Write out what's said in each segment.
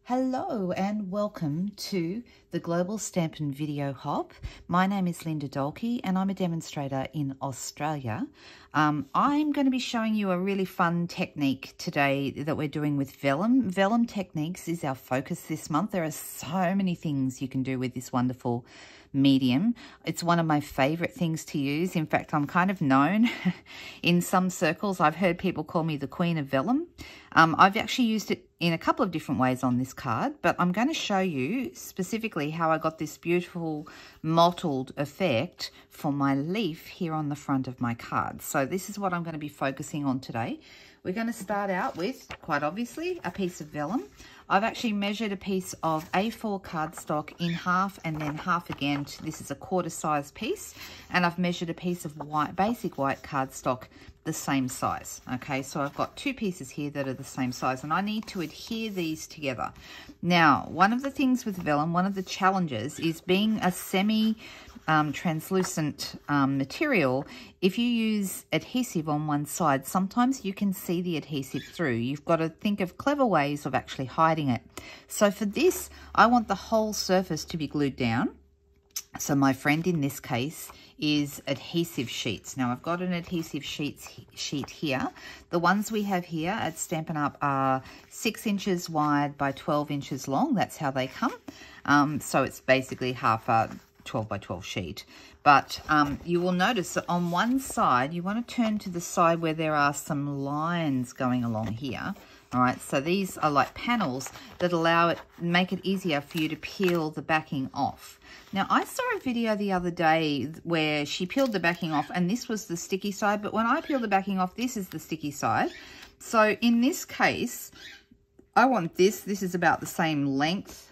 Hello and welcome to the Global Stampin' Video Hop. My name is Linda Dolke and I'm a demonstrator in Australia. I'm going to be showing you a really fun technique today that we're doing with Vellum. Vellum Techniques is our focus this month. There are so many things you can do with this wonderful medium. It's one of my favorite things to use. In fact, I'm kind of known in some circles. I've heard people call me the Queen of Vellum. I've actually used it in a couple of different ways on this card, but I'm going to show you specifically how I got this beautiful mottled effect for my leaf here on the front of my card. So this is what I'm going to be focusing on today. We're going to start out with, quite obviously, a piece of vellum. I've actually measured a piece of A4 cardstock in half and then half again. This is a quarter size piece, and I've measured a piece of white, basic white cardstock the same size. Okay, so I've got two pieces here that are the same size, and I need to adhere these together. Now, one of the things with vellum, one of the challenges is being a translucent material. If you use adhesive on one side, sometimes you can see the adhesive through. You've got to think of clever ways of actually hiding it. So for this, I want the whole surface to be glued down. So my friend in this case is adhesive sheets. Now I've got an adhesive sheet here. The ones we have here at Stampin' Up are 6 inches wide by 12 inches long. That's how they come. So it's basically half a 12 by 12 sheet. But you will notice that on one side, you want to turn to the side where there are some lines going along here. All right, so these are like panels that make it easier for you to peel the backing off. Now, I saw a video the other day where she peeled the backing off and this was the sticky side, but when I peel the backing off, this is the sticky side. So in this case, I want this is about the same length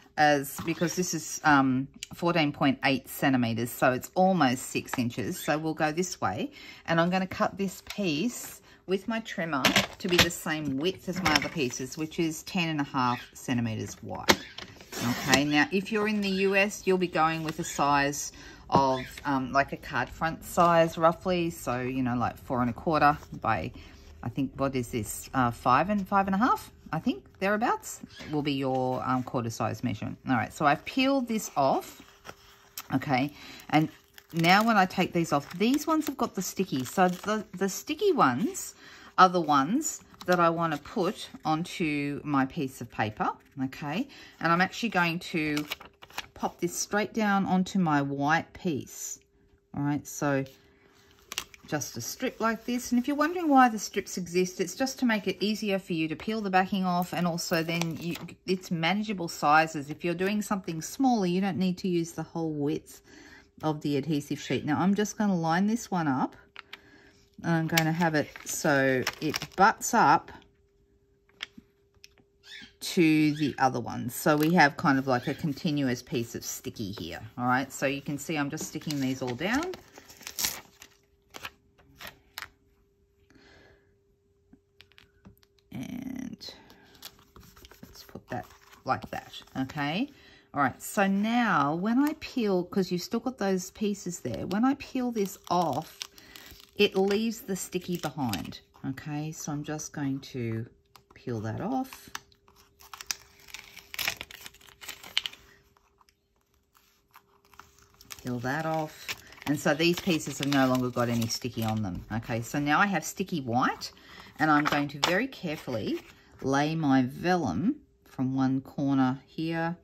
because this is 14.8 centimeters, so it's almost 6 inches. So we'll go this way, and I'm going to cut this piece with my trimmer to be the same width as my other pieces, which is 10.5 centimeters wide. Okay, now if you're in the US, you'll be going with a size of like a card front size roughly. So, you know, like 4 1/4 by, I think, what is this? 5 and 5 1/2, I think, thereabouts, will be your quarter size measurement. All right, so I've peeled this off. Okay, and now when I take these off, these ones have got the sticky. So the sticky ones are the ones that I want to put onto my piece of paper, okay? And I'm actually going to pop this straight down onto my white piece. All right, so just a strip like this. And if you're wondering why the strips exist, it's just to make it easier for you to peel the backing off, and also then it's manageable sizes. If you're doing something smaller, you don't need to use the whole width of the adhesive sheet. Now I'm just going to line this one up. I'm going to have it so it butts up to the other one. So we have kind of like a continuous piece of sticky here. All right, so you can see I'm just sticking these all down. And let's put that like that, okay? All right, so now when I peel, because you've still got those pieces there, when I peel this off, it leaves the sticky behind, okay? So I'm just going to peel that off. Peel that off. And so these pieces have no longer got any sticky on them, okay? So now I have sticky white, and I'm going to very carefully lay my vellum from one corner here.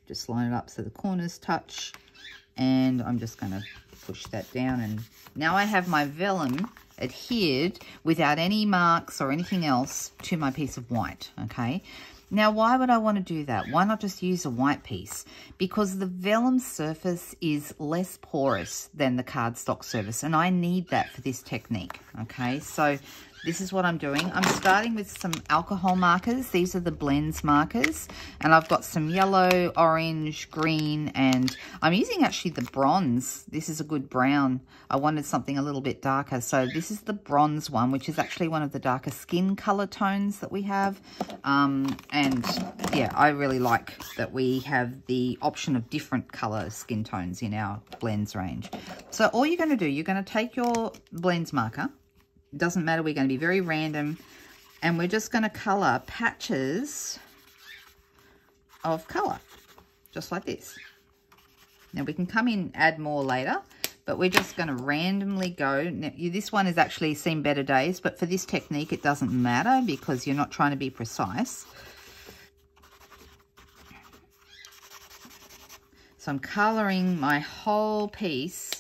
Just line it up so the corners touch, and I'm just going to push that down, and now I have my vellum adhered without any marks or anything else to my piece of white, okay? Now, why would I want to do that? Why not just use a white piece? Because the vellum surface is less porous than the cardstock surface, and I need that for this technique, okay? So this is what I'm doing. I'm starting with some alcohol markers. These are the blends markers. And I've got some yellow, orange, green, and I'm using actually the bronze. This is a good brown. I wanted something a little bit darker. So this is the bronze one, which is actually one of the darker skin color tones that we have. And yeah, I really like that we have the option of different color skin tones in our blends range. So all you're going to do, you're going to take your blends marker. It doesn't matter, we're going to be very random, and we're just going to colour patches of colour, just like this. Now we can come in, add more later, but we're just going to randomly go. Now, this one is actually seen better days, but for this technique it doesn't matter because you're not trying to be precise. So I'm colouring my whole piece.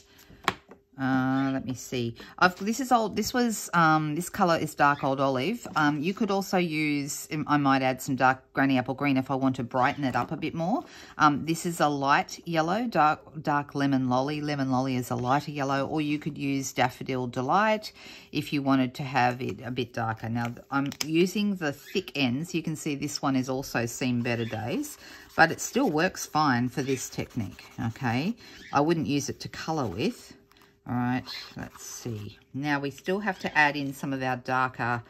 Let me see. This colour is dark old olive. You could also use, I might add some dark granny apple green if I want to brighten it up a bit more. This is a light yellow, dark lemon lolly. Lemon lolly is a lighter yellow, or you could use daffodil delight if you wanted to have it a bit darker. Now I'm using the thick ends. You can see this one is also seen better days, but it still works fine for this technique, okay? I wouldn't use it to colour with. All right, let's see. Now we still have to add in some of our darker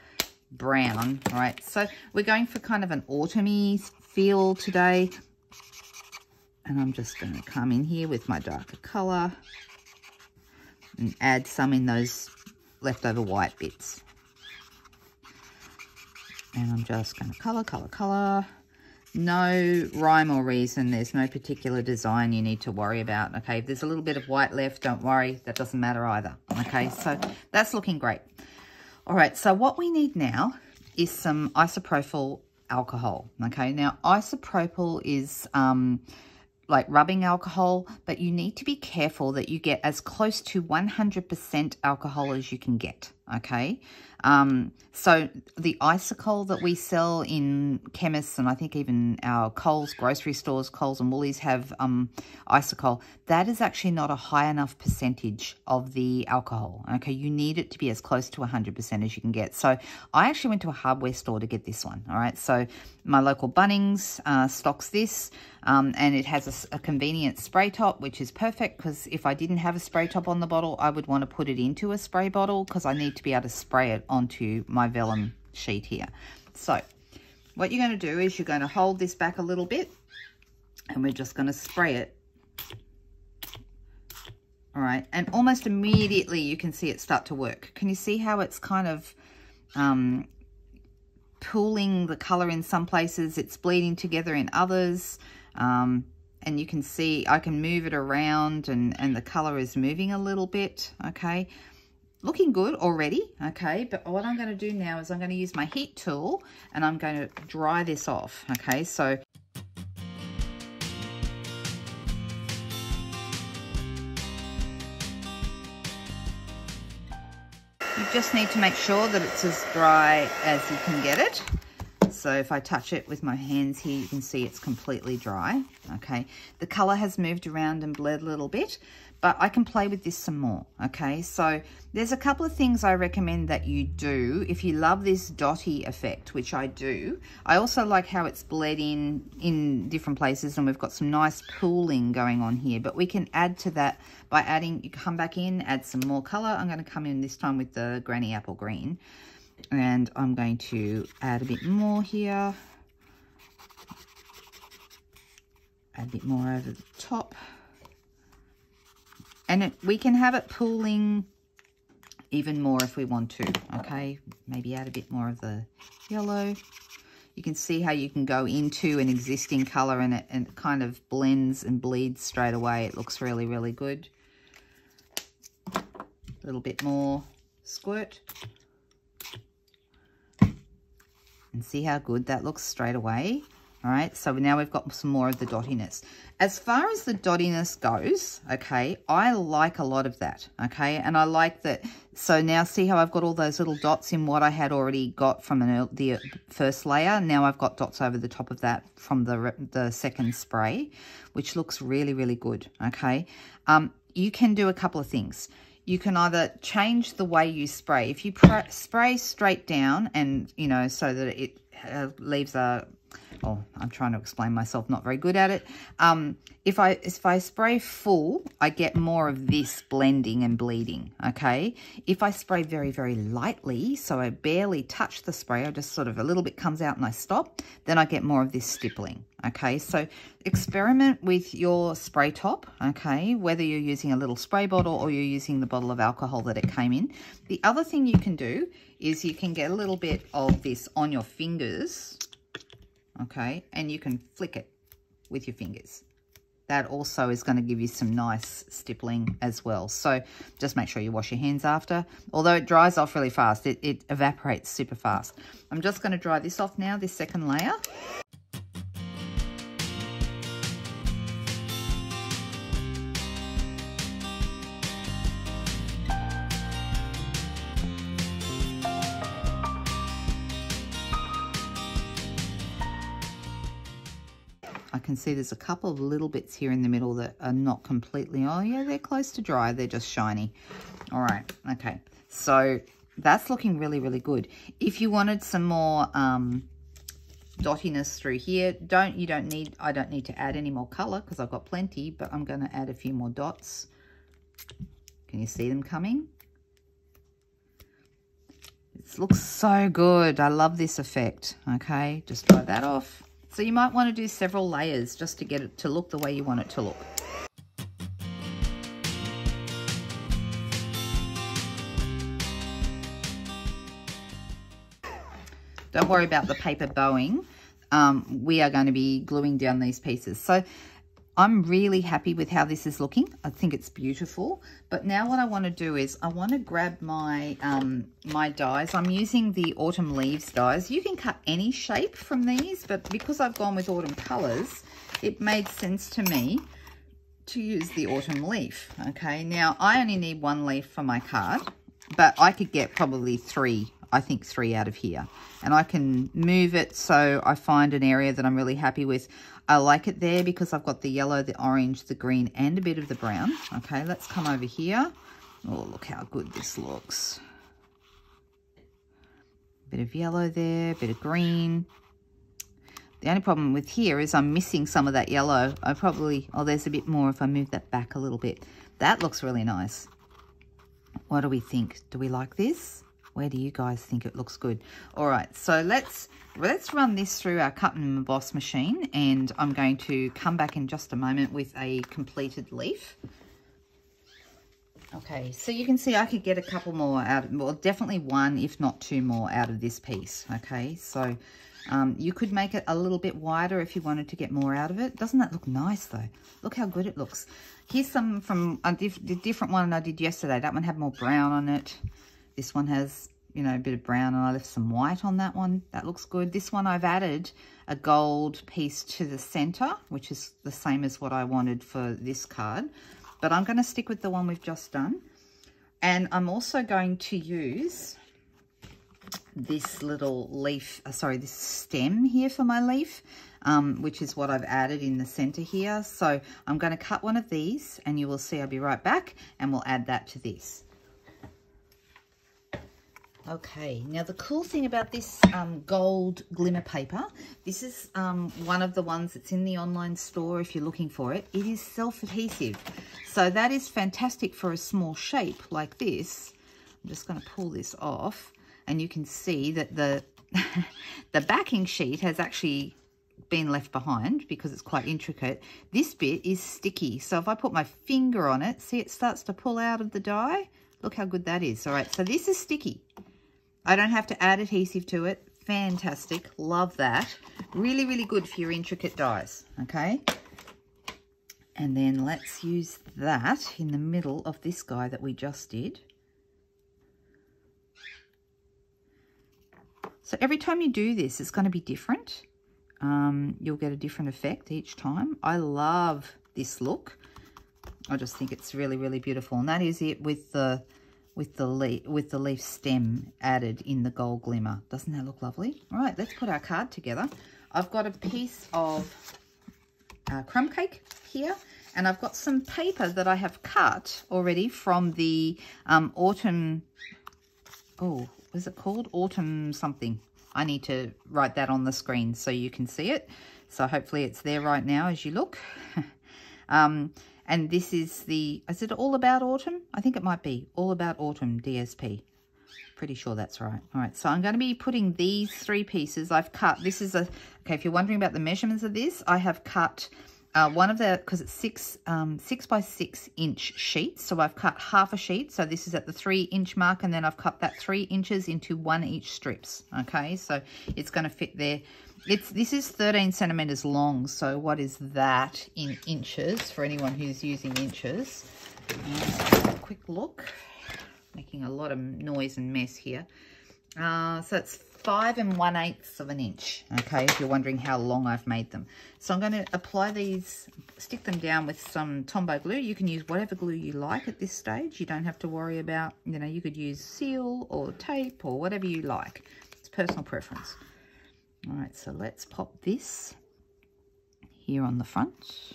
brown. All right, so we're going for kind of an autumny feel today. And I'm just going to come in here with my darker colour and add some in those leftover white bits. And I'm just going to colour. No rhyme or reason. There's no particular design you need to worry about. Okay, if there's a little bit of white left, don't worry. That doesn't matter either. Okay, so that's looking great. All right, so what we need now is some isopropyl alcohol. Okay, now isopropyl is like rubbing alcohol, but you need to be careful that you get as close to 100% alcohol as you can get. Okay, so the isocol that we sell in chemists, and I think even our Coles grocery stores, Coles and Woolies have isocol, that is actually not a high enough percentage of the alcohol. Okay, you need it to be as close to 100% as you can get. So I actually went to a hardware store to get this one. All right, so my local Bunnings stocks this, and it has a convenient spray top, which is perfect because if I didn't have a spray top on the bottle, I would want to put it into a spray bottle because I need to be able to spray it onto my vellum sheet here. So what you're going to do is you're going to hold this back a little bit and we're just going to spray it. All right, and almost immediately you can see it start to work. Can you see how it's kind of pooling the colour in some places, it's bleeding together in others, and you can see I can move it around and the colour is moving a little bit. Okay, looking good already. Okay, but what I'm going to do now is I'm going to use my heat tool and I'm going to dry this off. Okay, so you just need to make sure that it's as dry as you can get it. So if I touch it with my hands here, you can see it's completely dry. Okay, the colour has moved around and bled a little bit, but I can play with this some more. Okay, so there's a couple of things I recommend that you do if you love this dotty effect, which I do. I also like how it's bled in different places and we've got some nice pooling going on here, but we can add to that by adding, you come back in, add some more colour. I'm going to come in this time with the Granny Apple Green. And I'm going to add a bit more here. Add a bit more over the top. And we can have it pooling even more if we want to, okay? Maybe add a bit more of the yellow. You can see how you can go into an existing colour and it kind of blends and bleeds straight away. It looks really, really good. A little bit more squirt. And see how good that looks straight away. All right, so now we've got some more of the dottiness. As far as the dottiness goes, okay, I like a lot of that, okay? And I like that. So now see how I've got all those little dots in what I had already got from the first layer. Now I've got dots over the top of that from the second spray, which looks really, really good, okay? You can do a couple of things. You can either change the way you spray. If you spray straight down and, you know, so that it leaves a... Oh, I'm trying to explain myself, not very good at it. If I spray full, I get more of this blending and bleeding, okay? If I spray very, very lightly, so I barely touch the spray, I just sort of a little bit comes out and I stop, then I get more of this stippling, okay? So experiment with your spray top, okay? Whether you're using a little spray bottle or you're using the bottle of alcohol that it came in. The other thing you can do is you can get a little bit of this on your fingers, okay, and you can flick it, with your fingers. That also is going to give you some nice stippling as well. So just make sure you wash your hands after. Although it dries off really fast, it evaporates super fast. I'm just going to dry this off now, this second layer. I can see there's a couple of little bits here in the middle that are not completely, oh yeah, they're close to dry. They're just shiny. All right, okay. So that's looking really, really good. If you wanted some more dottiness through here, I don't need to add any more color because I've got plenty, but I'm going to add a few more dots. Can you see them coming? It looks so good. I love this effect. Okay, just dry that off. So you might want to do several layers just to get it to look the way you want it to look. Don't worry about the paper bowing. We are going to be gluing down these pieces. So I'm really happy with how this is looking. I think it's beautiful. But now what I want to do is I want to grab my my dies. I'm using the Autumn Leaves dies. You can cut any shape from these, but because I've gone with autumn colors, it made sense to me to use the autumn leaf. Okay, now I only need one leaf for my card, but I could get probably three. I think 3 out of here, and I can move it so I find an area that I'm really happy with. I like it there because I've got the yellow, the orange, the green, and a bit of the brown. Okay, let's come over here. Oh, look how good this looks. Bit of yellow there, bit of green. The only problem with here is I'm missing some of that yellow. I probably, oh, there's a bit more if I move that back a little bit. That looks really nice. What do we think? Do we like this? Where do you guys think it looks good? All right, so let's run this through our cut and emboss machine, and I'm going to come back in just a moment with a completed leaf. Okay, so you can see I could get a couple more out of, well, definitely 1, if not 2 more out of this piece. Okay, so you could make it a little bit wider if you wanted to get more out of it. Doesn't that look nice though? Look how good it looks. Here's some from a different one I did yesterday. That one had more brown on it. This one has, you know, a bit of brown, and I left some white on that one. That looks good. This one I've added a gold piece to the center, which is the same as what I wanted for this card. But I'm going to stick with the one we've just done. And I'm also going to use this little leaf, this stem here for my leaf, which is what I've added in the center here. So I'm going to cut one of these, and you will see I'll be right back, and we'll add that to this. Okay, now the cool thing about this gold glimmer paper, this is one of the ones that's in the online store if you're looking for it. It is self-adhesive, so that is fantastic for a small shape like this. I'm just going to pull this off, and you can see that the the backing sheet has actually been left behind because it's quite intricate. This bit is sticky, so if I put my finger on it, see it starts to pull out of the die. Look how good that is. All right, so this is sticky. I don't have to add adhesive to it. Fantastic. Love that. Really, really good for your intricate dies. Okay. And then let's use that in the middle of this guy that we just did. So every time you do this, it's going to be different. You'll get a different effect each time. I love this look. I just think it's really, really beautiful. And that is it with the leaf stem added in the gold glimmer. Doesn't that look lovely? All right, let's put our card together. I've got a piece of crumb cake here, and I've got some paper that I have cut already from the autumn, oh, what is it called? Autumn something. I need to write that on the screen so you can see it. So hopefully it's there right now as you look. And this is is it All About Autumn? I think it might be All About Autumn DSP. Pretty sure that's right. All right, so I'm going to be putting these 3 pieces I've cut. This is okay, if you're wondering about the measurements of this, I have cut one of the, because it's 6 by 6 inch sheets, so I've cut half a sheet, so this is at the 3 inch mark, and then I've cut that 3 inches into 1 each strips. Okay, so it's going to fit there. This is 13 centimeters long, so what is that in inches for anyone who's using inches? Let's have a quick look. Making a lot of noise and mess here. So it's 5 1/8 of an inch, okay, if you're wondering how long I've made them. So I'm going to apply these, stick them down with some Tombow glue. You can use whatever glue you like at this stage. You don't have to worry about, you know, you could use seal or tape or whatever you like. It's personal preference. All right, so let's pop this here on the front.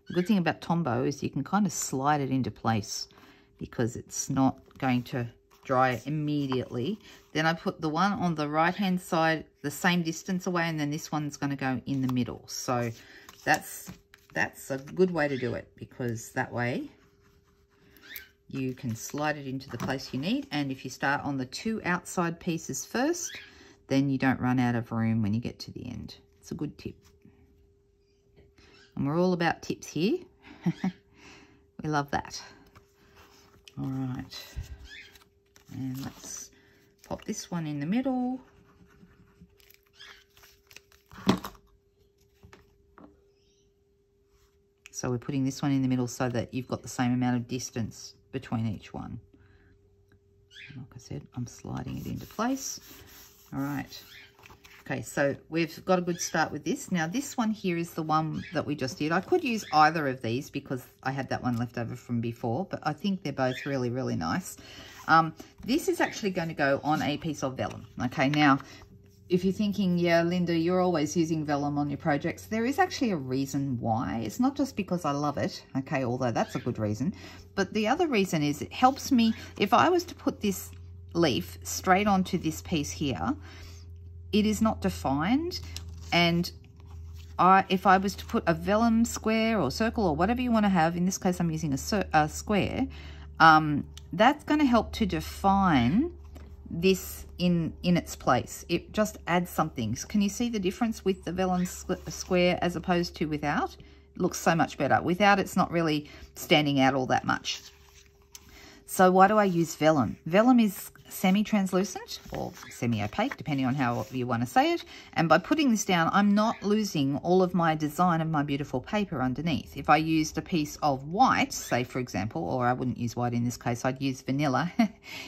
The good thing about Tombow is you can kind of slide it into place because it's not going to dry immediately. Then I put the one on the right hand side the same distance away, and then this one's going to go in the middle. So that's a good way to do it, because that way you can slide it into the place you need. And if you start on the 2 outside pieces first, then you don't run out of room when you get to the end. It's a good tip. And we're all about tips here. We love that. All right. And let's pop this one in the middle. So we're putting this one in the middle so that you've got the same amount of distance between each one. And like I said, I'm sliding it into place. All right. Okay, so we've got a good start with this. Now this one here is the one that we just did. I could use either of these because I had that one left over from before, but I think they're both really, really nice. This is actually going to go on a piece of vellum. Okay, now if you're thinking, yeah, Linda, you're always using vellum on your projects, there is actually a reason why. It's not just because I love it, okay, although that's a good reason, but the other reason is it helps me. If I was to put this leaf straight onto this piece here, it is not defined, and if I was to put a vellum square or circle or whatever you want to have, in this case I'm using a square, that's going to help to define this in its place. It just adds something. Can you see the difference with the vellum square as opposed to without? It looks so much better. Without, it's not really standing out all that much. So why do I use vellum? Vellum is semi-translucent or semi-opaque, depending on how you want to say it. And by putting this down, I'm not losing all of my design of my beautiful paper underneath. If I used a piece of white, say for example, or I wouldn't use white in this case, I'd use vanilla.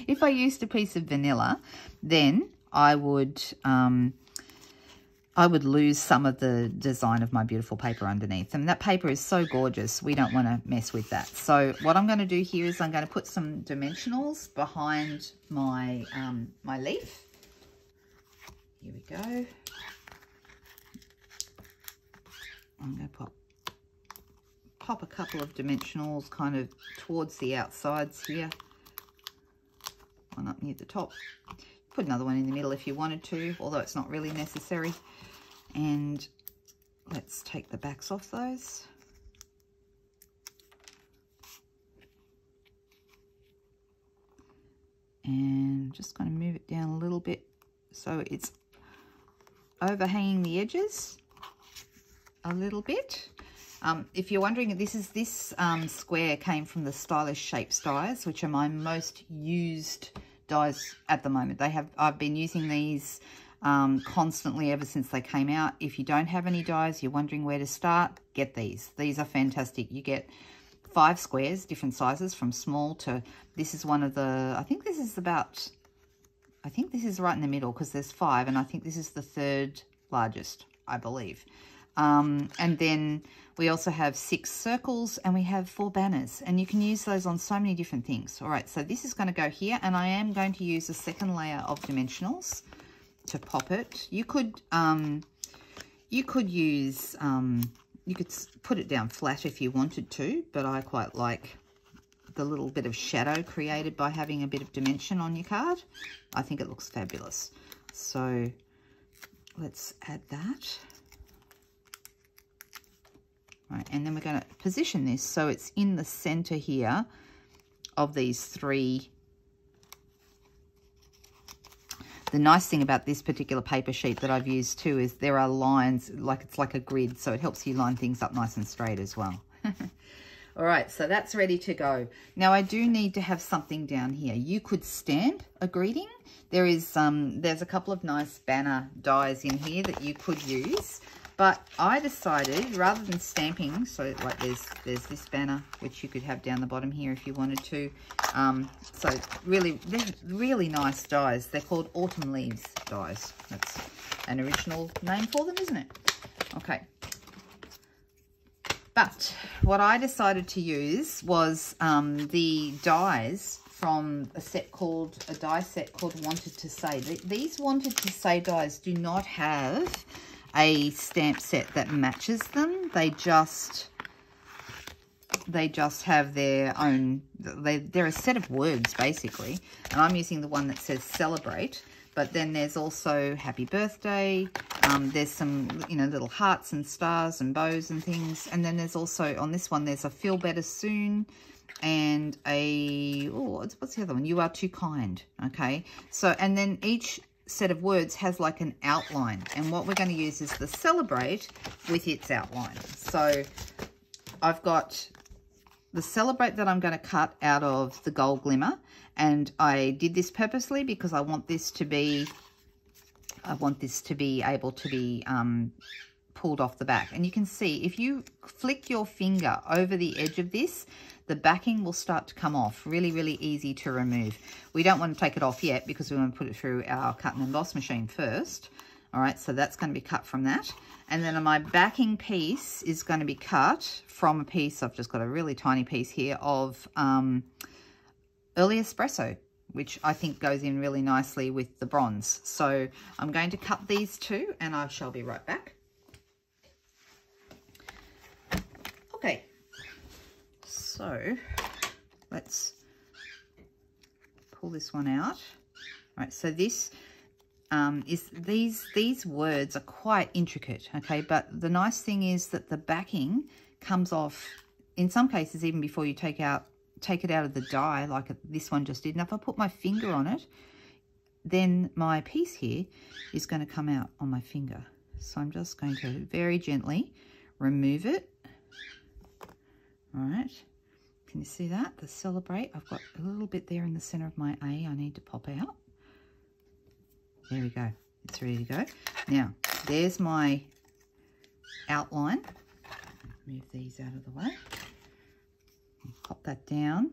If I used a piece of vanilla, then I would lose some of the design of my beautiful paper underneath. And that paper is so gorgeous, we don't want to mess with that. So what I'm going to do here is I'm going to put some dimensionals behind my, my leaf. Here we go. I'm going to pop a couple of dimensionals kind of towards the outsides here. One up near the top. Put another one in the middle if you wanted to, although it's not really necessary. And let's take the backs off those. And just going to move it down a little bit so it's overhanging the edges a little bit. If you're wondering, this square came from the Stylish Shapes dies, which are my most used dies at the moment. I've been using these constantly ever since they came out. If you don't have any dies, you're wondering where to start, get these. These are fantastic. You get 5 squares, different sizes from small to, this is one of the, I think this is right in the middle because there's 5, and I think this is the 3rd largest, I believe. And then we also have 6 circles and we have 4 banners, and you can use those on so many different things. All right, so this is going to go here, and I am going to use a second layer of dimensionals to pop it. You could use, you could put it down flat if you wanted to, but I quite like the little bit of shadow created by having a bit of dimension on your card. I think it looks fabulous. So let's add that. Right, and then we're going to position this so it's in the center here of these 3 The nice thing about this particular paper sheet that I've used too is there are lines, like it's like a grid, so it helps you line things up nice and straight as well. All right, so that's ready to go. Now I do need to have something down here. You could stamp a greeting. There's a couple of nice banner dies in here that you could use, but I decided rather than stamping, so like there's this banner which you could have down the bottom here if you wanted to. So really, they're really nice dies. They're called autumn leaves dies. That's an original name for them, isn't it? Okay. But what I decided to use was the dies from a die set called Wanted to Say. These Wanted to Say dies do not have a stamp set that matches them. They just have their own, they're a set of words basically. And I'm using the one that says celebrate. But then there's also happy birthday. There's some, you know, little hearts and stars and bows and things. And then there's also, on this one, there's a feel better soon and a, oh, what's the other one? You are too kind. Okay. So, and then each set of words has like an outline. And what we're going to use is the celebrate with its outline. So I've got the celebrate that I'm going to cut out of the gold glimmer. And I did this purposely because I want this to be able to be pulled off the back. And you can see if you flick your finger over the edge of this, the backing will start to come off. Really, really easy to remove. We don't want to take it off yet because we want to put it through our cut and emboss machine first. All right, so that's going to be cut from that. And then my backing piece is going to be cut from a piece, I've just got a really tiny piece here of Early Espresso, which I think goes in really nicely with the bronze. So I'm going to cut these two and I shall be right back. Okay, so let's pull this one out. All right, so this is these words are quite intricate, okay, but the nice thing is that the backing comes off in some cases even before you take it out of the die, like this one just did. And if I put my finger on it, then my piece here is going to come out on my finger. So I'm just going to very gently remove it. All right, can you see that? The celebrate, I've got a little bit there in the center of my A I need to pop out. There we go, it's ready to go. Now, there's my outline. Move these out of the way. Pop that down.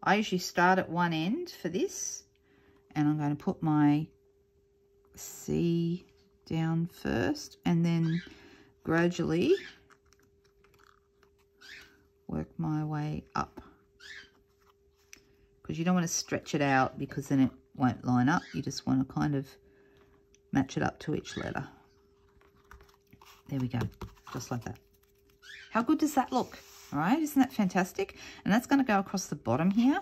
I usually start at one end for this, and I'm going to put my C down first and then gradually work my way up, because you don't want to stretch it out because then it won't line up. You just want to kind of match it up to each letter. There we go, just like that. How good does that look? All right, isn't that fantastic? And that's going to go across the bottom here.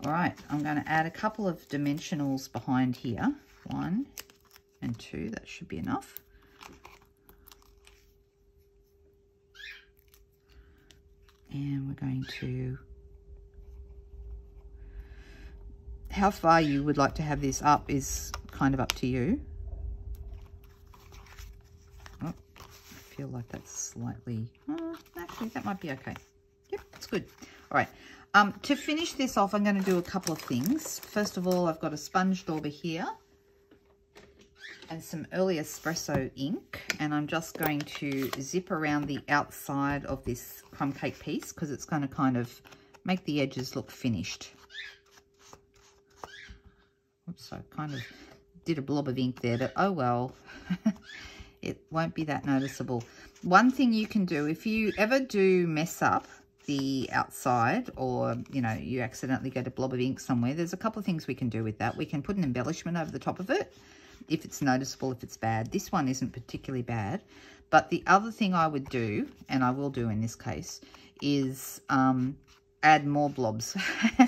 All right, I'm going to add a couple of dimensionals behind here. 1 and 2, that should be enough. And we're going to, how far you would like to have this up is kind of up to you. Oh, I feel like that's slightly, actually that might be okay. Yep, it's good. All right, to finish this off, I'm going to do a couple of things. First of all, I've got a sponge dauber here and some Early Espresso ink, and I'm just going to zip around the outside of this crumb cake piece because it's going to kind of make the edges look finished. Oops, I kind of did a blob of ink there, but oh well, it won't be that noticeable. One thing you can do, if you ever do mess up the outside, or you know, you accidentally get a blob of ink somewhere, there's a couple of things we can do with that. We can put an embellishment over the top of it if it's noticeable, if it's bad. This one isn't particularly bad, but the other thing I would do, and I will do in this case, is add more blobs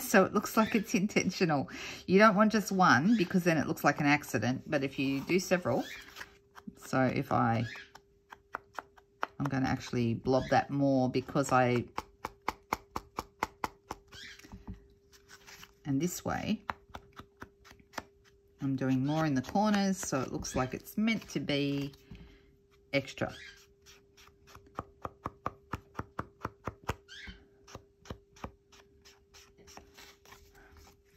so it looks like it's intentional. You don't want just one because then it looks like an accident, but if you do several, so if I'm going to actually blob that more because and this way I'm doing more in the corners so it looks like it's meant to be extra.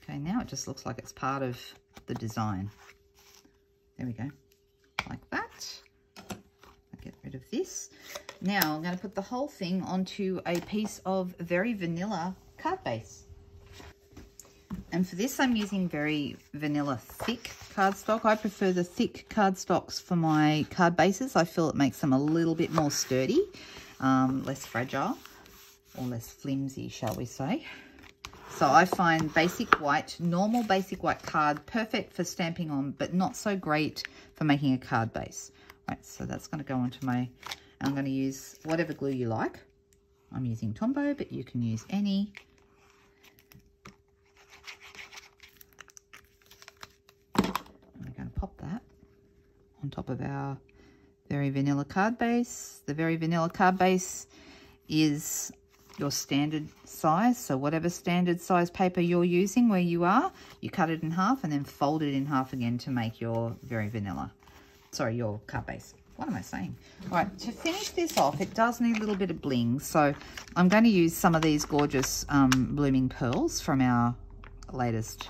Okay, now it just looks like it's part of the design. There we go, like that. I'll get rid of this. Now I'm going to put the whole thing onto a piece of very vanilla card base. And for this, I'm using very vanilla thick cardstock. I prefer the thick cardstocks for my card bases. I feel it makes them a little bit more sturdy, less fragile, or less flimsy, shall we say. So I find basic white, normal basic white card, perfect for stamping on, but not so great for making a card base. Right, so that's going to go onto my, I'm going to use whatever glue you like. I'm using Tombow, but you can use any. I'm going to pop that on top of our very vanilla card base. The very vanilla card base is your standard size, so whatever standard size paper you're using where you are, you cut it in half and then fold it in half again to make your very vanilla, sorry, your card base. What am I saying? All right, to finish this off, it does need a little bit of bling, so I'm going to use some of these gorgeous blooming pearls from our latest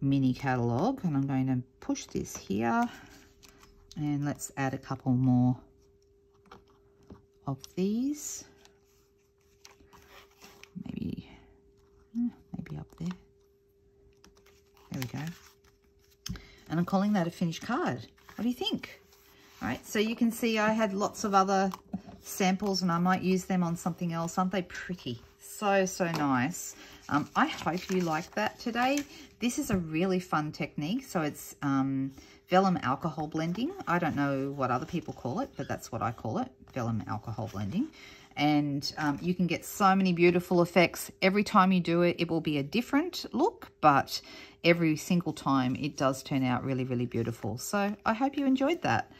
mini catalogue, and I'm going to push this here, and let's add a couple more of these. Maybe up there. There we go. And I'm calling that a finished card. What do you think? All right, so you can see I had lots of other samples and I might use them on something else. Aren't they pretty? So nice. I hope you like that today. This is a really fun technique. So it's vellum alcohol blending. I don't know what other people call it, but that's what I call it, vellum alcohol blending. And you can get so many beautiful effects. Every time you do it, it will be a different look, but every single time it does turn out really, really beautiful. So I hope you enjoyed that.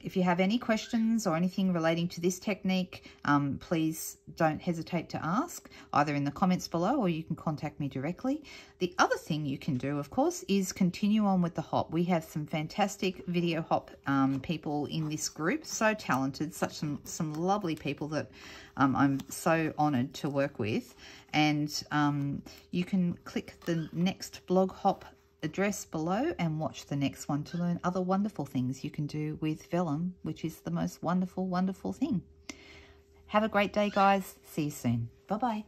If you have any questions or anything relating to this technique, please don't hesitate to ask either in the comments below or you can contact me directly. The other thing you can do, of course, is continue on with the hop. We have some fantastic video hop people in this group, so talented, some lovely people that I'm so honoured to work with. And you can click the next blog hop address below and watch the next one to learn other wonderful things you can do with vellum, which is the most wonderful, wonderful thing. Have a great day, guys. See you soon. Bye-bye.